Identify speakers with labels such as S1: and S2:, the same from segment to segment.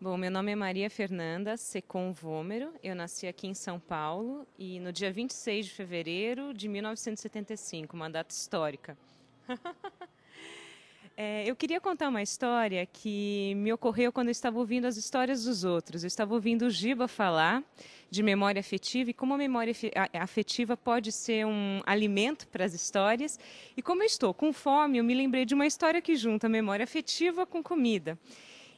S1: Bom, meu nome é Maria Fernanda Secom Vômero, eu nasci aqui em São Paulo e no dia 26 de fevereiro de 1975, uma data histórica. Eu queria contar uma história que me ocorreu quando eu estava ouvindo as histórias dos outros. Eu estava ouvindo o Giba falar de memória afetiva e como a memória afetiva pode ser um alimento para as histórias. E como eu estou com fome, eu me lembrei de uma história que junta memória afetiva com comida.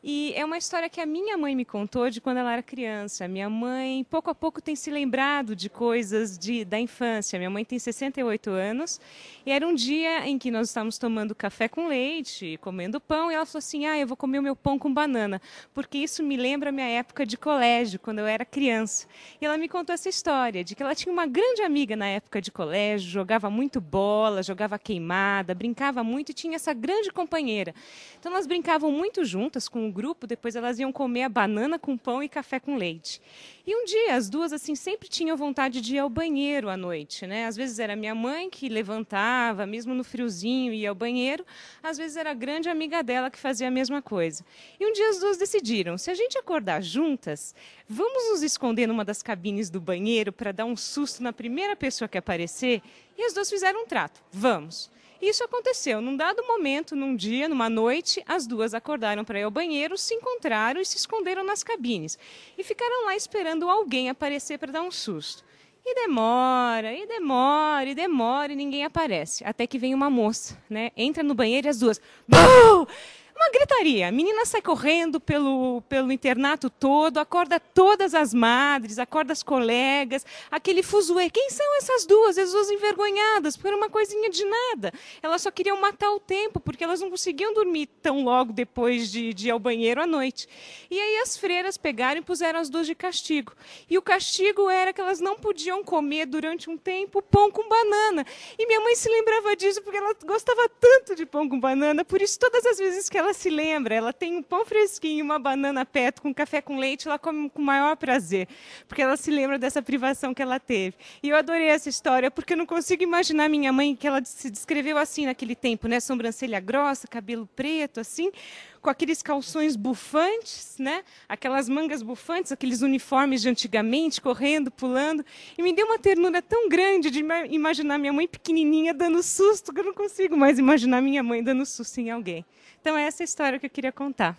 S1: E é uma história que a minha mãe me contou de quando ela era criança. Minha mãe, pouco a pouco, tem se lembrado de coisas da infância. Minha mãe tem 68 anos e era um dia em que nós estávamos tomando café com leite, comendo pão, e ela falou assim: eu vou comer o meu pão com banana, porque isso me lembra a minha época de colégio, quando eu era criança. E ela me contou essa história de que ela tinha uma grande amiga na época de colégio, jogava muito bola, jogava queimada, brincava muito e tinha essa grande companheira. Então elas brincavam muito juntas com o grupo, depois elas iam comer a banana com pão e café com leite. E um dia as duas assim sempre tinham vontade de ir ao banheiro à noite, né? Às vezes era minha mãe que levantava, mesmo no friozinho, ia ao banheiro, às vezes era a grande amiga dela que fazia a mesma coisa. E um dia as duas decidiram: se a gente acordar juntas, vamos nos esconder numa das cabines do banheiro para dar um susto na primeira pessoa que aparecer? E as duas fizeram um trato: vamos. Isso aconteceu. Num dado momento, num dia, numa noite, as duas acordaram para ir ao banheiro, se encontraram e se esconderam nas cabines. E ficaram lá esperando alguém aparecer para dar um susto. E demora, e demora, e demora, e ninguém aparece. Até que vem uma moça, né? Entra no banheiro e as duas: "Bum!" Uma gritaria. A menina sai correndo pelo internato todo, acorda todas as madres, acorda as colegas, aquele fuzuê. Quem são essas duas? As duas envergonhadas, porque era uma coisinha de nada. Elas só queriam matar o tempo, porque elas não conseguiam dormir tão logo depois de ir ao banheiro à noite. E aí as freiras pegaram e puseram as duas de castigo. E o castigo era que elas não podiam comer durante um tempo pão com banana. E minha mãe se lembrava disso porque ela gostava tanto de pão com banana, por isso todas as vezes que ela se lembra, ela tem um pão fresquinho, uma banana perto, com café com leite, ela come com o maior prazer, porque ela se lembra dessa privação que ela teve. E eu adorei essa história, porque eu não consigo imaginar minha mãe, que ela se descreveu assim naquele tempo, né? Sobrancelha grossa, cabelo preto, assim, com aqueles calções bufantes, né? Aquelas mangas bufantes, aqueles uniformes de antigamente, correndo, pulando. E me deu uma ternura tão grande de imaginar minha mãe pequenininha dando susto, que eu não consigo mais imaginar minha mãe dando susto em alguém. Então, essa é a história que eu queria contar.